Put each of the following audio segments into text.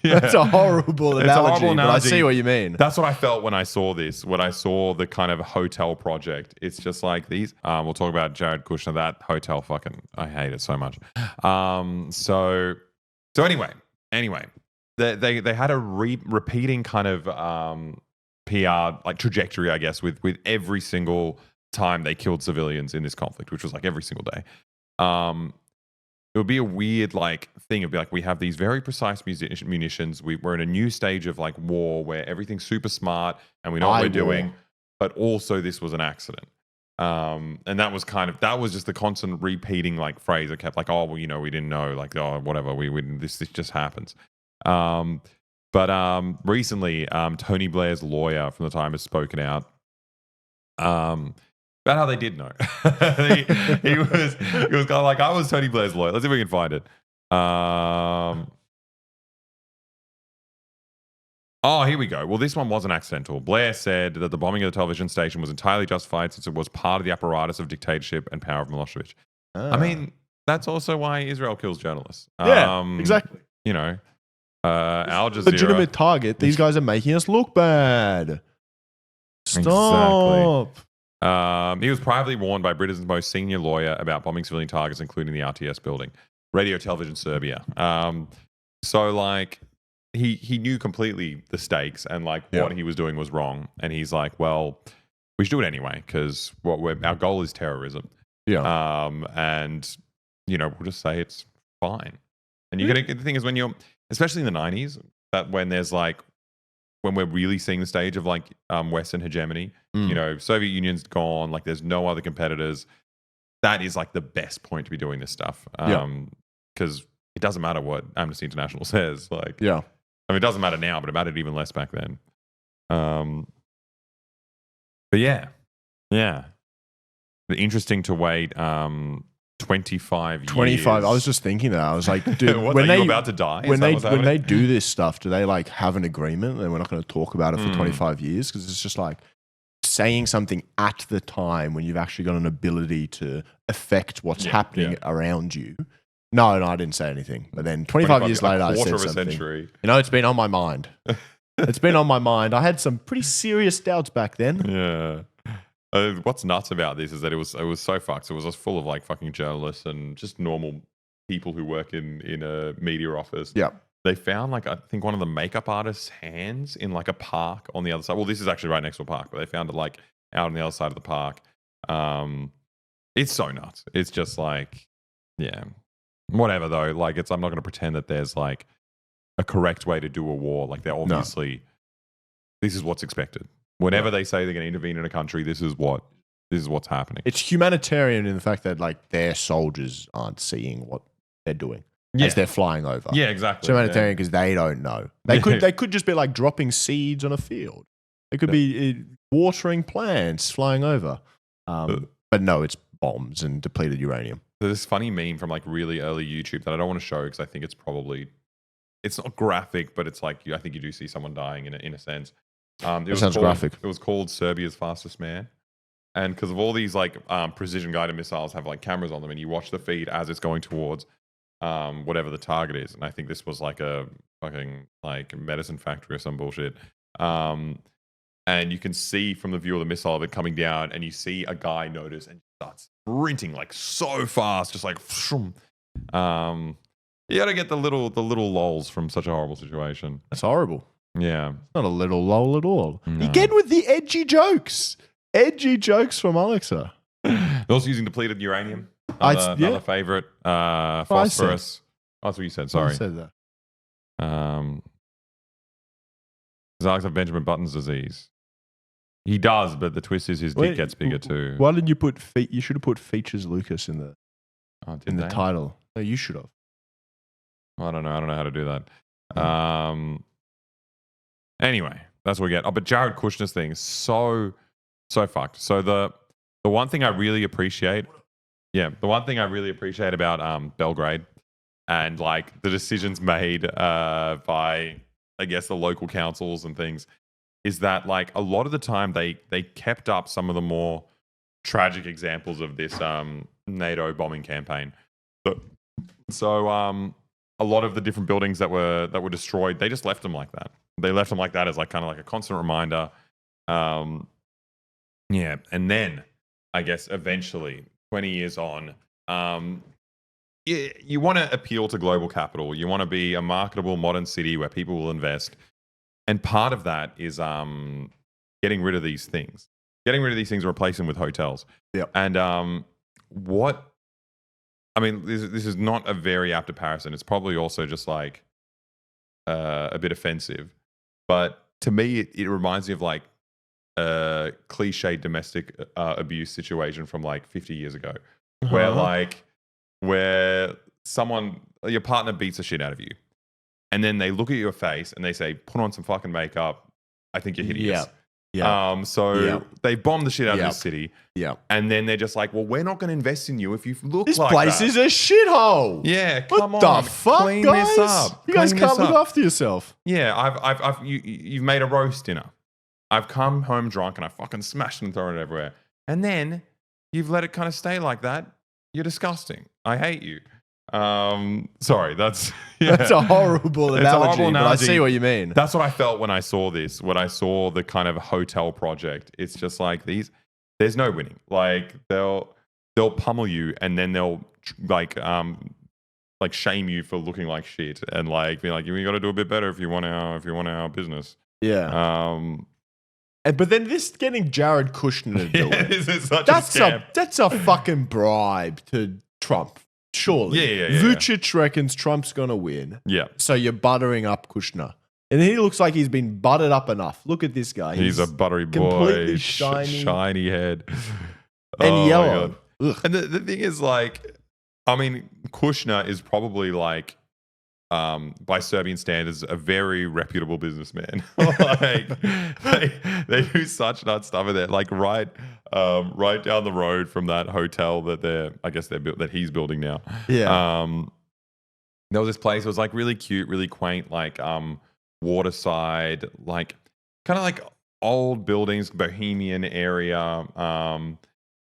That's a horrible analogy, but I see what you mean. That's what I felt when I saw this, when I saw the kind of hotel project. It's just like these. We'll talk about Jared Kushner. That hotel, I hate it so much. So anyway, they had a repeating kind of PR like trajectory, I guess, with every single time they killed civilians in this conflict, which was like every single day. It would be a weird like thing. It'd be like we have these very precise munitions. We're in a new stage of like war where everything's super smart and we know what we're doing, but also this was an accident. And that was just the constant repeating like phrase that kept like, oh, well, we didn't know, like, oh, whatever, this just happens. But recently, Tony Blair's lawyer from the time has spoken out about how they did know. he was kind of like, I was Tony Blair's lawyer. Let's see if we can find it. Oh, here we go. Well, this one wasn't accidental. Blair said that the bombing of the television station was entirely justified since it was part of the apparatus of dictatorship and power of Milosevic. I mean, that's also why Israel kills journalists. Yeah, exactly. Al Jazeera. Legitimate target. These guys are making us look bad. Stop. Exactly. He was privately warned by Britain's most senior lawyer about bombing civilian targets, including the RTS building, Radio Television Serbia. So like he knew completely the stakes and like what he was doing was wrong, and he's like, well, we should do it anyway because our goal is terrorism. Yeah. And we'll just say it's fine. And the thing is, when you're, especially in the 90s, that when there's like, when we're really seeing the stage of like Western hegemony, Soviet Union's gone, like there's no other competitors. That is like the best point to be doing this stuff. Because it doesn't matter what Amnesty International says. Like, I mean, it doesn't matter now, but it mattered even less back then. But yeah. Interesting to wait 25 years. 25. I was just thinking that. I was like, dude, when are you about to die? When they do this stuff, do they like have an agreement and we're not going to talk about it for 25 years? Because it's just like saying something at the time when you've actually got an ability to affect what's happening around you. No, I didn't say anything. But then 25 years later, I said something. Century. It's been on my mind. It's been on my mind. I had some pretty serious doubts back then. Yeah. What's nuts about this is that it was so fucked. So it was just full of like fucking journalists and just normal people who work in a media office. Yeah. They found like, I think one of the makeup artist's hands in like a park on the other side. Well, this is actually right next to a park, but they found it like out on the other side of the park. It's so nuts. It's just like, whatever though. Like I'm not going to pretend that there's like a correct way to do a war. Like they're obviously, this is what's expected. Whenever they say they're going to intervene in a country, this is what's happening. It's humanitarian in the fact that like their soldiers aren't seeing what they're doing as they're flying over. Yeah, exactly. It's humanitarian because they don't know. They could just be like dropping seeds on a field. They could be watering plants flying over. But no, it's bombs and depleted uranium. There's this funny meme from like really early YouTube that I don't want to show because I think it's not graphic, but it's like I think you do see someone dying in a sense. It sounds graphic. It was called Serbia's Fastest Man. And because of all these like precision guided missiles have like cameras on them, and you watch the feed as it's going towards whatever the target is. And I think this was like a fucking like medicine factory or some bullshit. And you can see from the view of the missile of it coming down, and you see a guy notice and starts sprinting like so fast, just like you gotta get the little lols from such a horrible situation. That's horrible. Yeah. Not a little lol at all. No. Again with the edgy jokes. Edgy jokes from Alexa. They're also using depleted uranium. Another favorite. Phosphorus. Oh, that's what you said. Sorry. I said that. Does Alex have Benjamin Button's disease? He does, but the twist is his dick gets bigger too. Why didn't you put you should have put Features Lucas in the the title. No, you should have. I don't know how to do that. Anyway, that's what we get. Oh, but Jared Kushner's thing is so fucked. So the one thing I really appreciate, about Belgrade and like the decisions made by I guess the local councils and things is that like a lot of the time they kept up some of the more tragic examples of this NATO bombing campaign. So a lot of the different buildings that were destroyed, they just left them like that. They left them like that as like kind of like a constant reminder. Yeah, and then I guess eventually, 20 years on, you want to appeal to global capital. You want to be a marketable modern city where people will invest, and part of that is getting rid of these things. Getting rid of these things and replacing them with hotels. Yeah. And what? I mean, this is not a very apt comparison. It's probably also just like a bit offensive, but to me, it reminds me of like a cliche domestic abuse situation from like 50 years ago, where someone, your partner beats the shit out of you, and then they look at your face and they say, "Put on some fucking makeup. I think you're hideous." Yeah. They bomb the shit out of the city. Yeah. And then they're just like, well, we're not going to invest in you if you look this like place that. is a shithole. Yeah, come on. What the fuck, clean guys? this up. You guys Clean can't this look up. after yourself. Yeah, you've made a roast dinner. I've come home drunk and I fucking smashed it and thrown it everywhere. And then you've let it kind of stay like that. You're disgusting. I hate you. Sorry, that's a horrible analogy, but I see what you mean. That's what I felt when I saw this, when I saw the kind of hotel project. It's just like there's no winning. Like they'll pummel you and then they'll like shame you for looking like shit and like be like, you got to do a bit better if you want our business. Yeah. But then this getting Jared Kushner to do it. This is such a scam. That's a fucking bribe to Trump. Surely. Yeah. Vucic reckons Trump's going to win. Yeah. So you're buttering up Kushner. And he looks like he's been buttered up enough. Look at this guy. He's a buttery boy. Completely shiny. Shiny head. And yellow. And the thing is, like, I mean, Kushner is probably like, by Serbian standards, a very reputable businessman. Like, they do such nut stuff in there. Like right down the road from that hotel that he's building now. Yeah. There was this place. It was like really cute, really quaint, like waterside, like kind of like old buildings, bohemian area,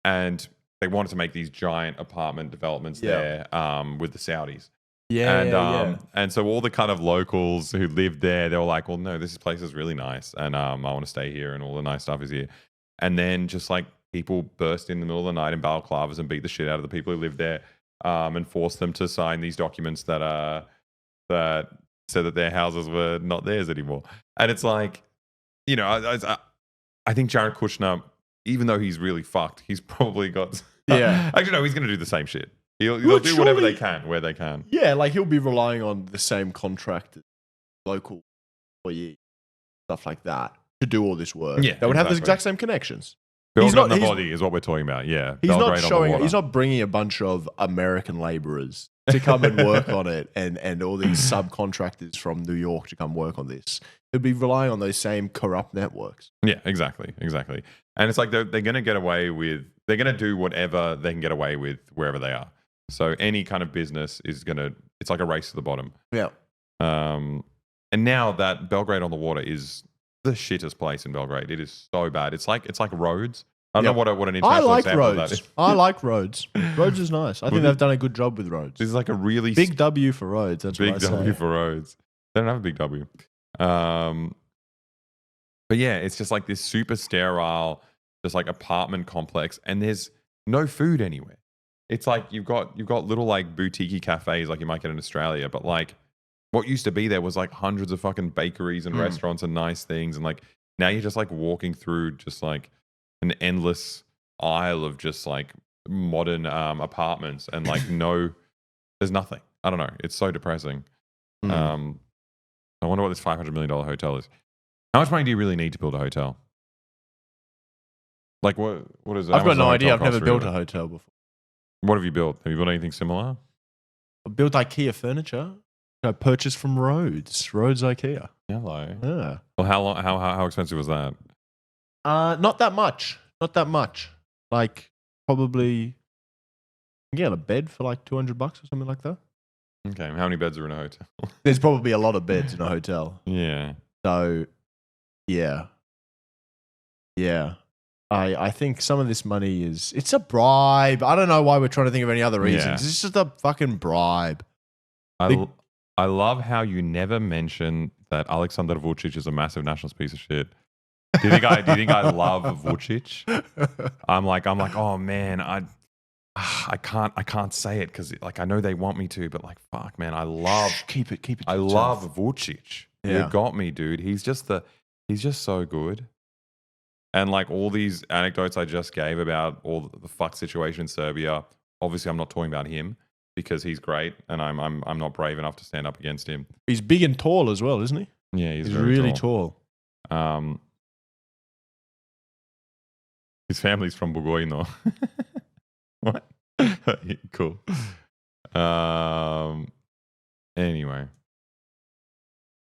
and they wanted to make these giant apartment developments there with the Saudis. And so all the kind of locals who lived there, they were like, well, no, this place is really nice. And I want to stay here and all the nice stuff is here. And then just like people burst in the middle of the night in balaclavas and beat the shit out of the people who lived there and forced them to sign these documents that said that their houses were not theirs anymore. And it's like, you know, I think Jared Kushner, even though he's really fucked, he's probably got... Actually, no, he's going to do the same shit. He'll do whatever they can, where they can. Yeah, like he'll be relying on the same contract, local employee, stuff like that, to do all this work. Yeah, they would have the exact same connections. Belgrade on the body is what we're talking about. Yeah, he's not showing. He's not bringing a bunch of American laborers to come and work on it, and all these subcontractors from New York to come work on this. He'll be relying on those same corrupt networks. Yeah, exactly. And it's like they're going to get away with. They're going to do whatever they can get away with wherever they are. So any kind of business is it's like a race to the bottom. Yeah. And now that Belgrade on the Water is the shittest place in Belgrade. It is so bad. It's like Rhodes. I don't know what an international example of that is. I like Rhodes. Rhodes is nice. I think they've done a good job with Rhodes. This is like a really big W for Rhodes. That's big what I say. W for Rhodes. They don't have a big W. But yeah, it's just like this super sterile, just like apartment complex, and there's no food anywhere. It's like you've got little like boutique cafes like you might get in Australia, but like what used to be there was like hundreds of fucking bakeries and restaurants and nice things, and like now you're just like walking through just like an endless aisle of just like modern apartments and like there's nothing. I don't know. It's so depressing. I wonder what this $500 million hotel is. How much money do you really need to build a hotel? Like what is it? I've got no idea. I've never built a hotel before. What have you built? Have you built anything similar? I built IKEA furniture. I purchased from Rhodes IKEA. Hello. Yeah. Well, how expensive was that? Not that much. Like probably you can get a bed for like $200 or something like that. Okay. How many beds are in a hotel? There's probably a lot of beds in a hotel. Yeah. So, yeah. I think some of this money it's a bribe. I don't know why we're trying to think of any other reasons. Yeah. It's just a fucking bribe. I love how you never mention that Aleksandar Vucic is a massive nationalist piece of shit. Do you think I love Vucic? I'm like, oh man, I can't say it because like I know they want me to, but like fuck, man, I love keep it. I love Vucic. Yeah. You got me, dude. He's just so good. And like all these anecdotes I just gave about all the fuck situation in Serbia. Obviously, I'm not talking about him because he's great, and I'm not brave enough to stand up against him. He's big and tall as well, isn't he? Yeah, he's He's very really tall. tall. His family's from Bugojno. What? Cool. Anyway.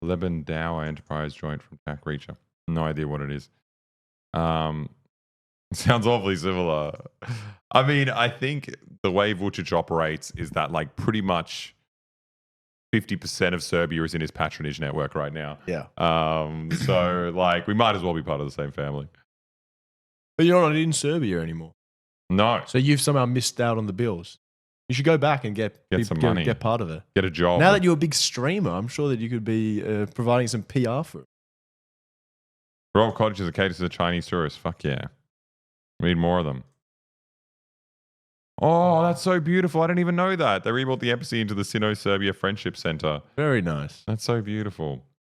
Lebendauer Enterprise joint from Jack Reacher. No idea what it is. Sounds awfully similar. I mean, I think the way Vucic operates is that like pretty much 50% of Serbia is in his patronage network right now. Yeah. So like we might as well be part of the same family. But you're not in Serbia anymore. No. So you've somehow missed out on the bills. You should go back and get some money. Get part of it. Get a job. Now that you're a big streamer, I'm sure that you could be providing some PR for it. Rob cottages are catered to the Chinese tourists. Fuck yeah. We need more of them. Oh, that's so beautiful. I didn't even know that. They rebuilt the embassy into the Sino-Serbia Friendship Center. Very nice. That's so beautiful.